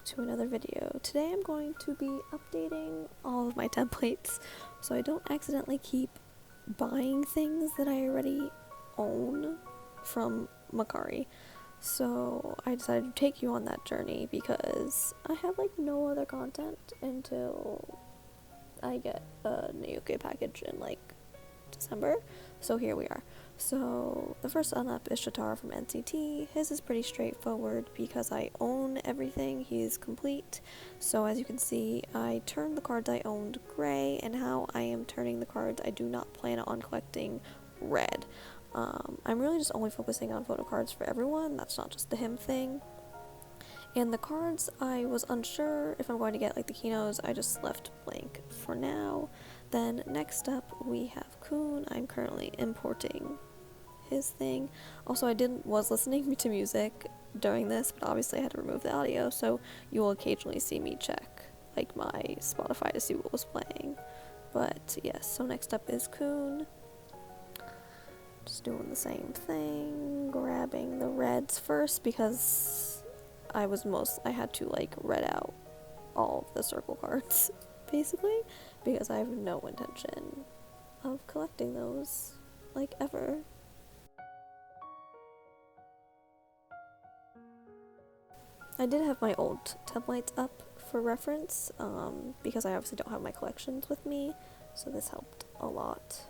to another video. Today I'm going to be updating all of my templates so I don't accidentally keep buying things that I already own from Mercari. So I decided to take you on that journey because I have like no other content until I get a new UK package in like December. So here we are. So the first up is Shatara from NCT. His is pretty straightforward because I own everything. He's complete. So as you can see, I turned the cards I owned gray, and how I am turning the cards I do not plan on collecting red. I'm really just only focusing on photo cards for everyone. That's not just the him thing. And the cards, I was unsure if I'm going to get like the keynotes. I just left blank for now. Then next up we have Kun. I'm currently importing his thing. Also, I was listening to music during this, but obviously I had to remove the audio, so you will occasionally see me check like my Spotify to see what was playing. But yes, so next up is Kun. Just doing the same thing, grabbing the reds first because I had to like red out all of the circle cards basically because I have no intention of collecting those like ever. I did have my old templates up for reference because I obviously don't have my collections with me, so this helped a lot.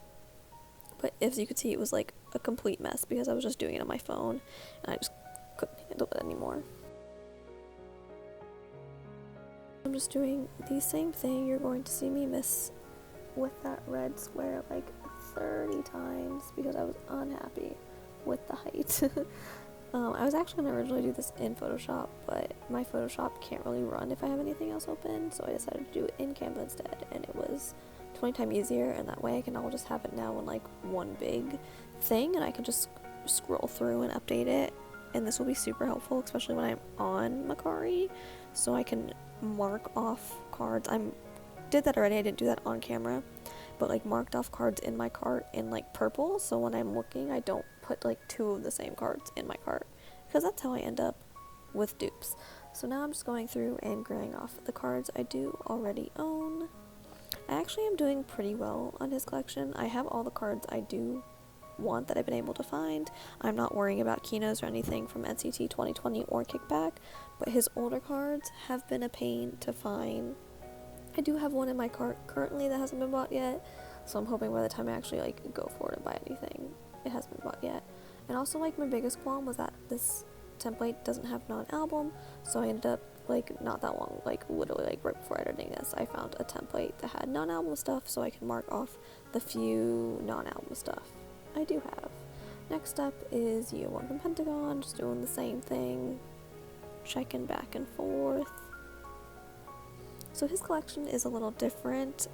But as you could see, it was like a complete mess because I was just doing it on my phone and I just couldn't handle it anymore. I'm just doing the same thing. You're going to see me miss with that red square like 30 times because I was unhappy with the height. I was actually going to originally do this in Photoshop, but my Photoshop can't really run if I have anything else open, so I decided to do it in Canva instead, and it was 20 times easier, and that way I can all just have it now in like one big thing, and I can just scroll through and update it, and this will be super helpful, especially when I'm on Mercari, so I can mark off cards. I did that already, I didn't do that on camera, but like marked off cards in my cart in like purple, so when I'm looking I don't put like two of the same cards in my cart because that's how I end up with dupes. So now I'm just going through and graying off the cards I do already own. I actually am doing pretty well on his collection. I have all the cards I do want that I've been able to find. I'm not worrying about keynotes or anything from NCT 2020 or Kickback, but his older cards have been a pain to find. I do have one in my cart currently that hasn't been bought yet, so I'm hoping by the time I actually like go for it and buy anything, it hasn't been bought yet. And also like my biggest qualm was that this template doesn't have non-album, so I ended up like not that long, like literally like right before editing this, I found a template that had non-album stuff so I can mark off the few non-album stuff I do have. Next up is jo1 from Pentagon, just doing the same thing, checking back and forth. So his collection is a little different,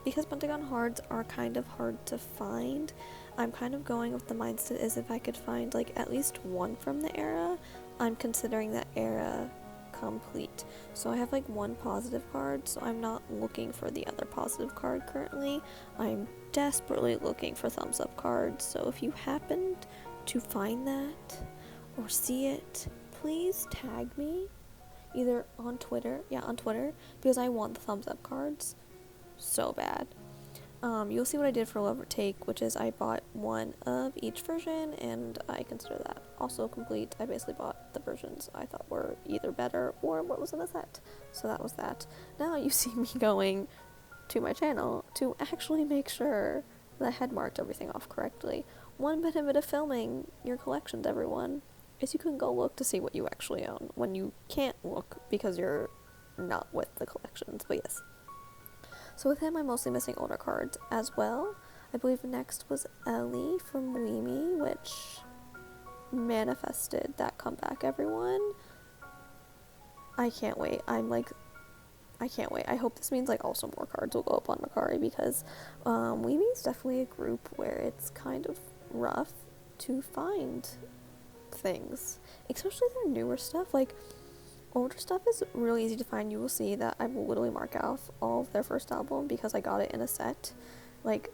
because Pentagon cards are kind of hard to find. I'm kind of going with the mindset as if I could find like at least one from the era, I'm considering that era complete. So I have like one positive card, so I'm not looking for the other positive card currently. I'm desperately looking for thumbs up cards, so if you happened to find that or see it, please tag me either on Twitter, because I want the thumbs up cards so bad. You'll see what I did for Love or Take, which is I bought one of each version, and I consider that also complete. I basically bought the versions I thought were either better or what was in the set, so that was that. Now you see me going to my channel to actually make sure that I had marked everything off correctly. One benefit of filming your collections, everyone, is you can go look to see what you actually own when you can't look because you're not with the collections, but yes. So with him, I'm mostly missing older cards as well. I believe next was Ellie from wayv, which manifested that comeback, everyone. I can't wait. I can't wait. I hope this means like also more cards will go up on Mercari because wayv is definitely a group where it's kind of rough to find things, especially their newer stuff. Like older stuff is really easy to find. You will see that I will literally mark off all of their first album because I got it in a set, like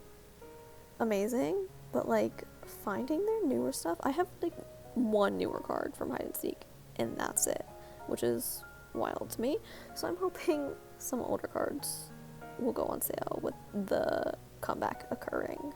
amazing. But like finding their newer stuff, I have like one newer card from hide and seek and that's it, which is wild to me. So I'm hoping some older cards will go on sale with the comeback occurring.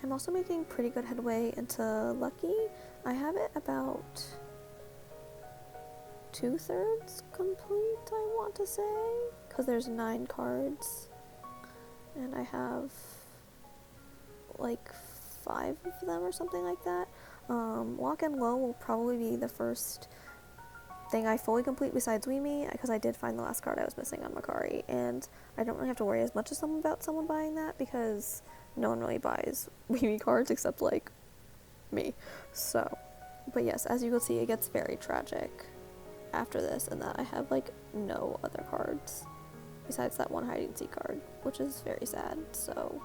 I'm also making pretty good headway into Lucky. I have it about 2/3 complete, I want to say, because there's 9 cards, and I have like 5 of them or something like that. Lock and Low will probably be the first thing I fully complete besides Weemy, because I did find the last card I was missing on Makari, and I don't really have to worry as much as about someone buying that, because no one really buys Weemy cards except like me. So, but yes, as you can see, it gets very tragic after this, and that I have like no other cards besides that one hide and seek card, which is very sad. So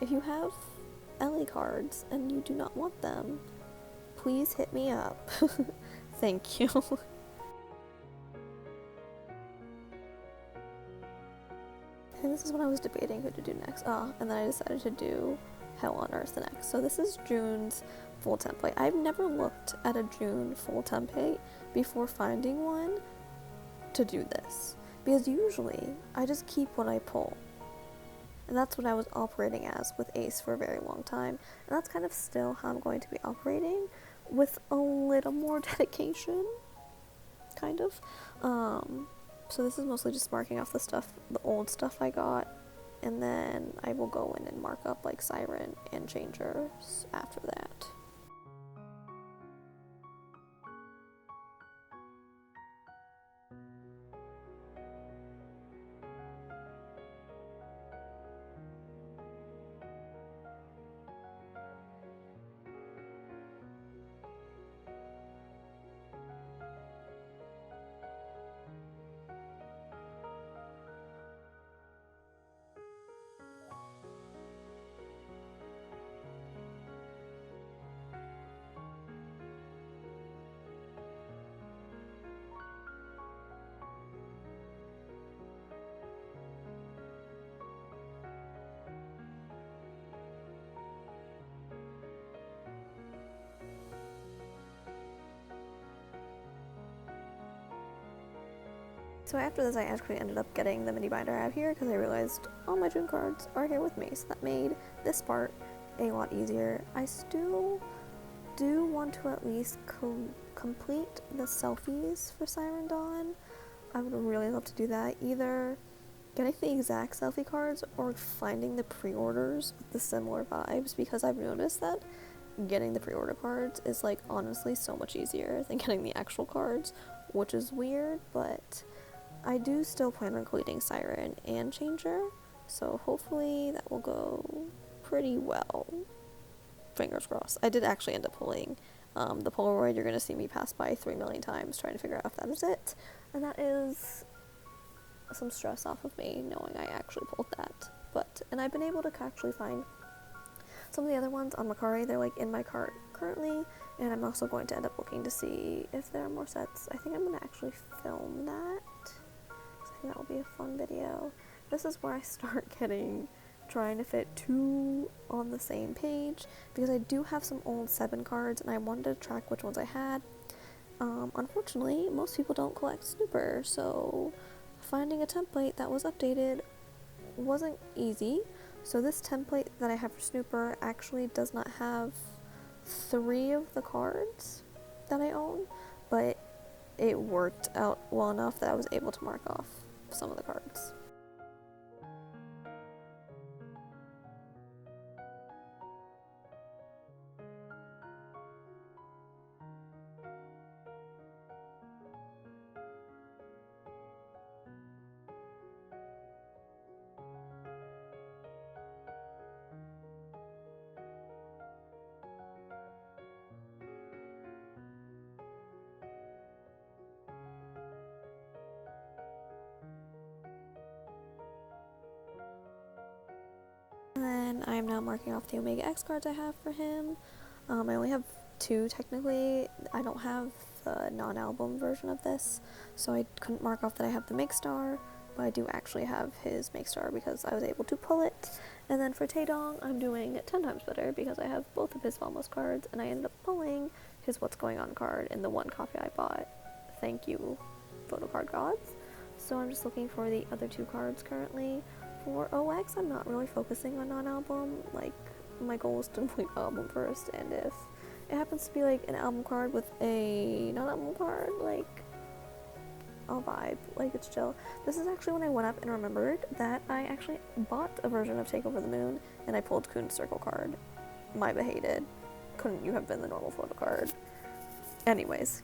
if you have Ellie cards and you do not want them, please hit me up. Thank you. And this is when I was debating who to do next. And then I decided to do Hell on Earth next. So this is June's full template. I've never looked at a June full template before finding one to do this, because usually I just keep what I pull. And that's what I was operating as with Ace for a very long time. And that's kind of still how I'm going to be operating, with a little more dedication, kind of. So this is mostly just marking off the old stuff I got, and then I will go in and mark up like Siren and Changers after that. So after this, I actually ended up getting the mini binder I have here, because I realized all my June cards are here with me, so that made this part a lot easier. I still do want to at least complete the selfies for Siren Dawn. I would really love to do that, either getting the exact selfie cards or finding the pre-orders with the similar vibes, because I've noticed that getting the pre-order cards is like honestly so much easier than getting the actual cards, which is weird, but I do still plan on completing Siren and Changer, so hopefully that will go pretty well. Fingers crossed. I did actually end up pulling the Polaroid you're going to see me pass by 3 million times trying to figure out if that is it, and that is some stress off of me knowing I actually pulled that. And I've been able to actually find some of the other ones on Makari. They're like in my cart currently, and I'm also going to end up looking to see if there are more sets. I think I'm going to actually film that. I think that will be a fun video. This is where I start trying to fit 2 on the same page, because I do have some old 7 cards and I wanted to track which ones I had. Unfortunately, most people don't collect Snooper, so finding a template that was updated wasn't easy. So this template that I have for Snooper actually does not have 3 of the cards that I own, but it worked out well enough that I was able to mark off some of the cards. And then I'm now marking off the Omega X cards I have for him. I only have 2 technically. I don't have the non-album version of this, so I couldn't mark off that I have the make star, but I do actually have his make star because I was able to pull it. And then for Taedong, I'm doing it 10 times better because I have both of his Vamos cards, and I ended up pulling his What's Going On card in the one copy I bought. Thank you, photocard gods. So I'm just looking for the other 2 cards currently. For OX, I'm not really focusing on non-album. Like, my goal is to complete the album first, and if it happens to be like an album card with a non-album card, like, I'll vibe, like, it's chill. This is actually when I went up and remembered that I actually bought a version of Take Over the Moon, and I pulled Kuhn's Circle card. My behated. Couldn't you have been the normal photo card? Anyways.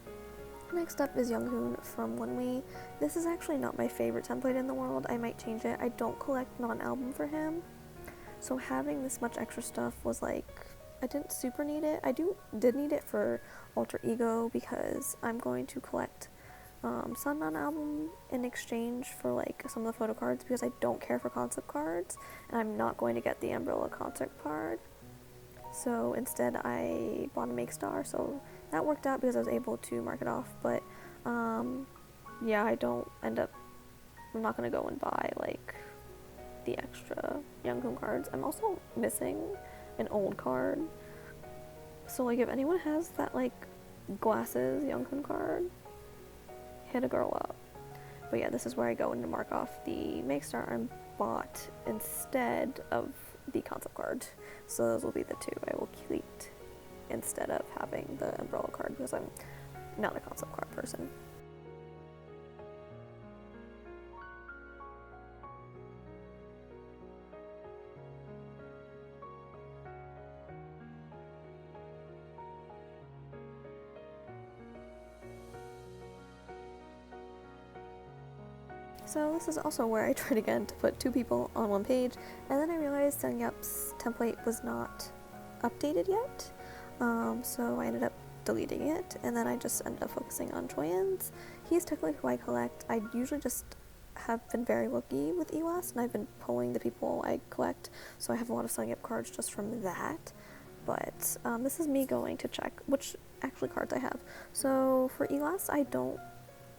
Next up is Young-hoon from wayv. This is actually not my favorite template in the world. I might change it. I don't collect non-album for him, so having this much extra stuff was like, I didn't super need it. I did need it for Alter Ego because I'm going to collect some non-album in exchange for like some of the photo cards because I don't care for concept cards, and I'm not going to get the Umbrella concept card. So instead I bought a make star, so that worked out because I was able to mark it off. But yeah, I'm not going to go and buy like the extra Young-hoon cards. I'm also missing an old card, so like if anyone has that like glasses Young-hoon card, hit a girl up. But yeah, this is where I go in to mark off the make star I bought instead of the concept card. So those will be the 2 I will keep instead of having the umbrella card because I'm not a concept card person. So this is also where I tried again to put 2 people on one page, and then I realized Sungyup's template was not updated yet, so I ended up deleting it, and then I just ended up focusing on jo1's. He's technically who I collect. I usually just have been very lucky with EWAS, and I've been pulling the people I collect, so I have a lot of Sungyup cards just from that. But this is me going to check which actually cards I have. So for EWAS, I don't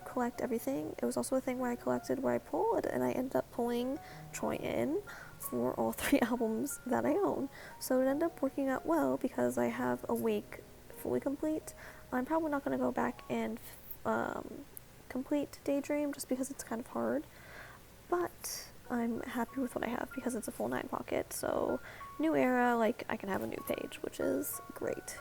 collect everything. It was also a thing where I collected where I pulled, and I ended up pulling jo1 for all 3 albums that I own. So it ended up working out well because I have Awake fully complete. I'm probably not going to go back and complete Daydream just because it's kind of hard, but I'm happy with what I have because it's a full 9 pocket. So new era, like I can have a new page, which is great.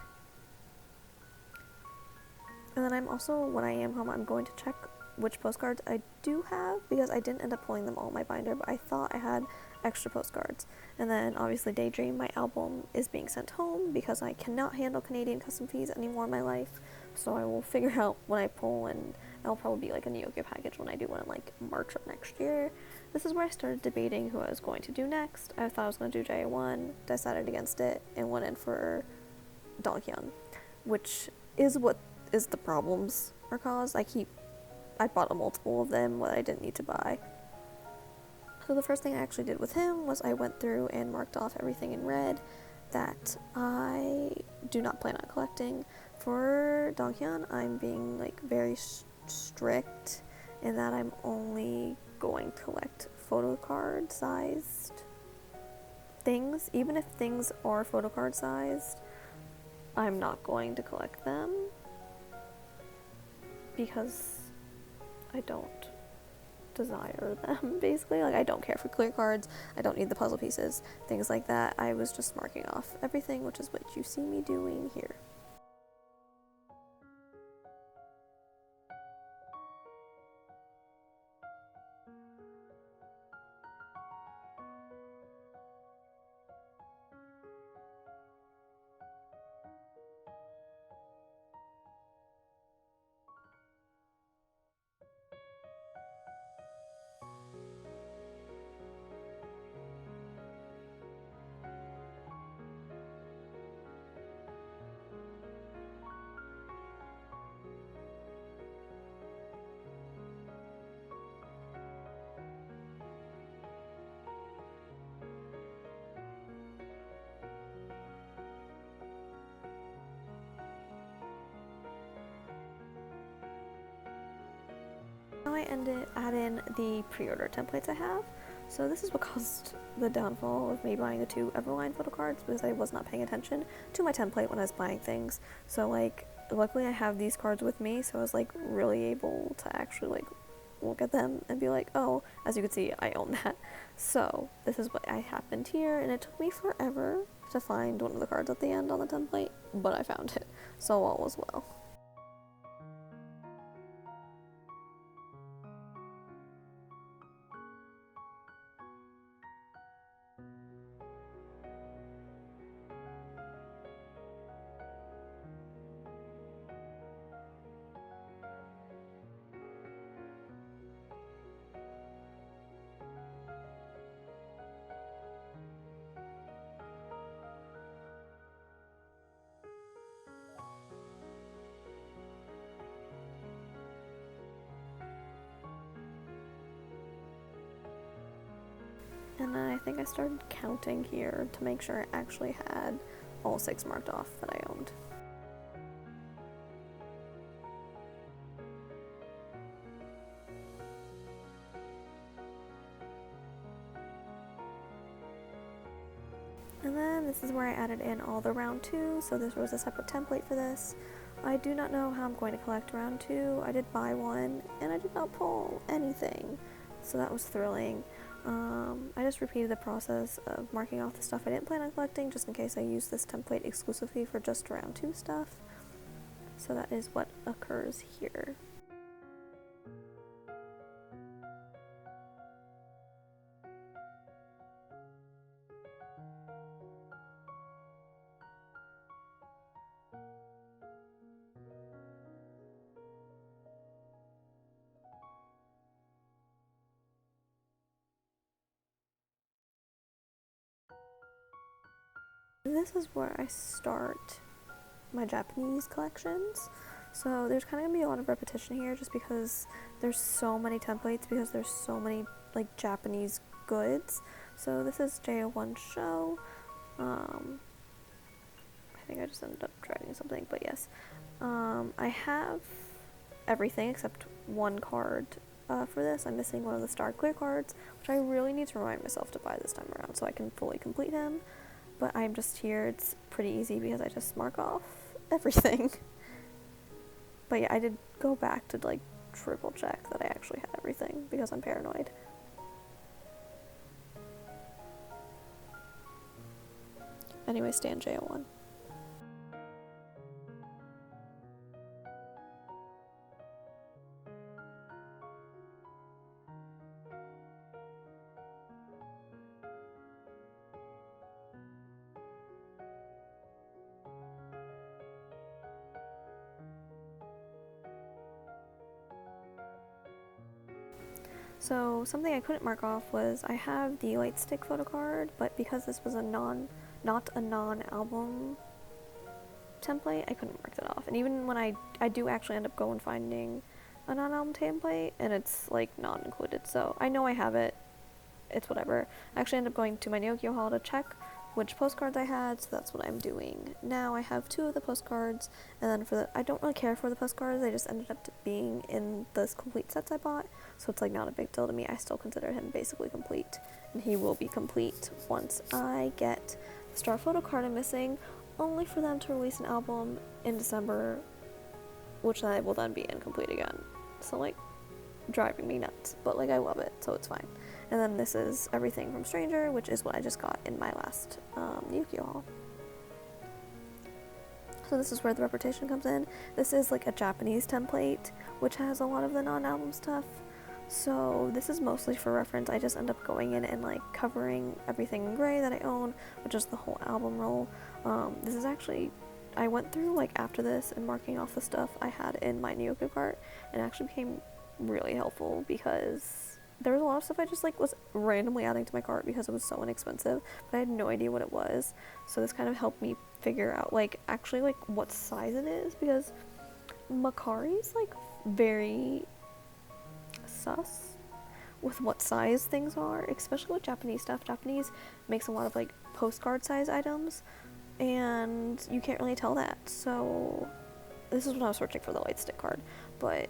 And then I'm also, when I am home, I'm going to check which postcards I do have because I didn't end up pulling them all in my binder, but I thought I had extra postcards. And then obviously Daydream, my album, is being sent home because I cannot handle Canadian custom fees anymore in my life. So I will figure out when I pull, and that'll probably be like a Neogia package when I do one in like March of next year. This is where I started debating who I was going to do next. I thought I was going to do jo1, decided against it, and went in for Donghyun, which is what is the problems are caused. I bought a multiple of them what I didn't need to buy. So the first thing I actually did with him was I went through and marked off everything in red that I do not plan on collecting. For Donghyun, I'm being like very strict in that I'm only going to collect photo card sized things. Even if things are photo card sized, I'm not going to collect them because I don't desire them, basically. Like, I don't care for clear cards, I don't need the puzzle pieces, things like that. I was just marking off everything, which is what you see me doing here. I add in the pre-order templates I have. So this is what caused the downfall of me buying the 2 Everline photo cards, because I was not paying attention to my template when I was buying things. So like, luckily I have these cards with me, so I was like really able to actually like look at them and be like, oh, as you can see, I own that. So this is what I happened here, and it took me forever to find one of the cards at the end on the template, but I found it, so all was well. And then I think I started counting here to make sure I actually had all 6 marked off that I owned. And then this is where I added in all the round 2, so this was a separate template for this. I do not know how I'm going to collect round 2. I did buy one, and I did not pull anything, so that was thrilling. I just repeated the process of marking off the stuff I didn't plan on collecting, just in case I use this template exclusively for just round 2 stuff. So that is what occurs here. This is where I start my Japanese collections. So there's kind of gonna be a lot of repetition here, just because there's so many templates, because there's so many like Japanese goods. So this is jo1 show. I think I just ended up dragging something, but yes. I have everything except one card for this. I'm missing one of the star clear cards, which I really need to remind myself to buy this time around so I can fully complete him. But I'm just here, it's pretty easy because I just mark off everything. But yeah, I did go back to like triple check that I actually had everything because I'm paranoid. Anyway, stand jo1. So something I couldn't mark off was I have the light stick photo card, but because this was not a non-album template, I couldn't mark that off. And even when I do actually end up going finding a non-album template, and it's like not included, so I know I have it. It's whatever. I actually end up going to my Neo Hall to check which postcards I had, so that's what I'm doing now. I have 2 of the postcards, and then for the I don't really care for the postcards, they just ended up being in those complete sets I bought, so it's like not a big deal to me. I still consider him basically complete, and he will be complete once I get the star photo card I'm missing, only for them to release an album in December, which I will then be incomplete again. So like, driving me nuts, but like I love it, so it's fine. And then this is everything from Stranger, which is what I just got in my last Yukio haul. So this is where the repetition comes in. This is like a Japanese template, which has a lot of the non-album stuff. So this is mostly for reference. I just end up going in and like covering everything in gray that I own, which is the whole album roll. This is actually, I went through like after this and marking off the stuff I had in my Nyoku cart, and it actually became really helpful because there was a lot of stuff I just like was randomly adding to my cart because it was so inexpensive, but I had no idea what it was. So this kind of helped me figure out like actually like what size it is, because Makari's like very sus with what size things are, especially with Japanese stuff. Japanese makes a lot of like postcard size items, and you can't really tell that. So this is when I was searching for the light stick card, but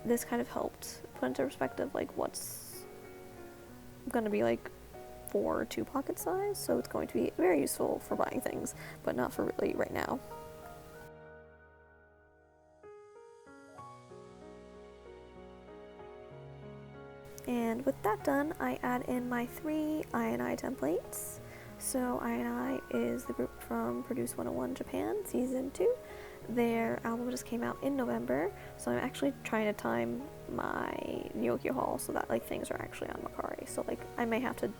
this kind of helped put into perspective like what's gonna be like for 2 pocket size, so it's going to be very useful for buying things, but not for really right now. And with that done, I add in my 3 I&I templates. So I&I is the group from Produce 101 Japan, Season 2. Their album just came out in November, so I'm actually trying to time my Nyokyo haul so that like things are actually on Mercari. So like I may have to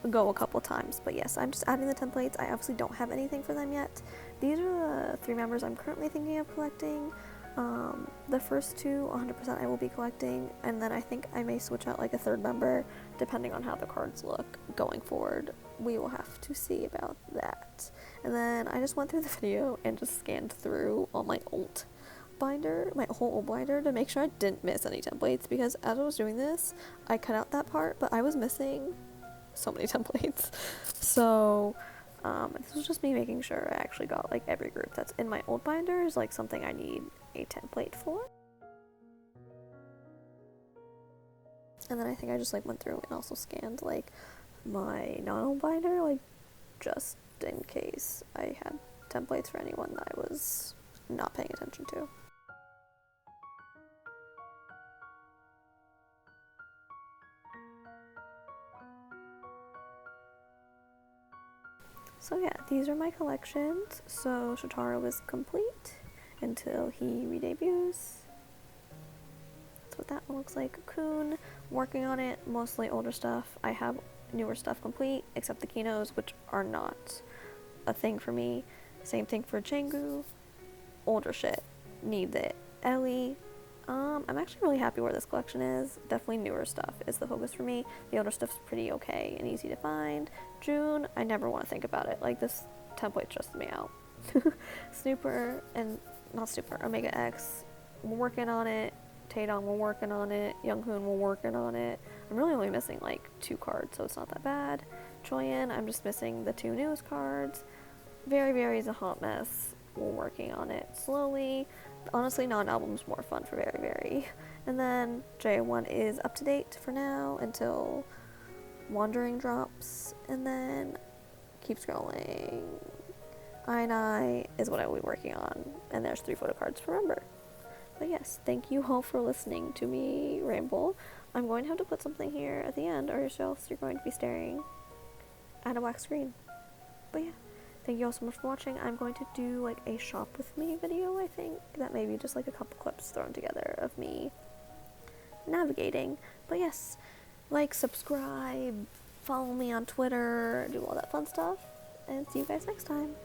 go a couple times, but yes, I'm just adding the templates. I obviously don't have anything for them yet. These are the 3 members I'm currently thinking of collecting. The first 2, 100% I will be collecting, and then I think I may switch out like a 3rd member depending on how the cards look going forward. We will have to see about that. And then I just went through the video and just scanned through all my old binder, my whole old binder, to make sure I didn't miss any templates, because as I was doing this, I cut out that part, but I was missing so many templates. So this was just me making sure I actually got like every group that's in my old binder is like something I need a template for. And then I think I just like went through and also scanned like my non-old binder, like just in case I had templates for anyone that I was not paying attention to. So yeah, these are my collections. So Shotaro is complete until he re-debuts. That's what that one looks like. Kun, working on it, mostly older stuff. I have newer stuff complete, except the Kinos, which are not a thing for me. Same thing for Chengu. Older shit. Needs it. Ellie. I'm actually really happy where this collection is. Definitely newer stuff is the focus for me. The older stuff's pretty okay and easy to find. June, I never want to think about it. Like, this template stressed me out. Snooper and, not Snooper, Omega X, we're working on it. Taedong, we're working on it. Younghoon, we're working on it. I'm really only missing like 2 cards, so it's not that bad. Choyen, I'm just missing the 2 newest cards. Very is a hot mess. We're working on it slowly. Honestly, non-album's more fun for Very. And then jo1 is up to date for now until Wandering drops, and then keep scrolling. I&I is what I will be working on, and there's 3 photo cards for Remember. But yes, thank you all for listening to me ramble. I'm going to have to put something here at the end, or else you're going to be staring at a black screen. But yeah, thank you all so much for watching. I'm going to do like a shop with me video, I think. That may be just like a couple clips thrown together of me navigating. But yes, like, subscribe, follow me on Twitter, do all that fun stuff, and see you guys next time.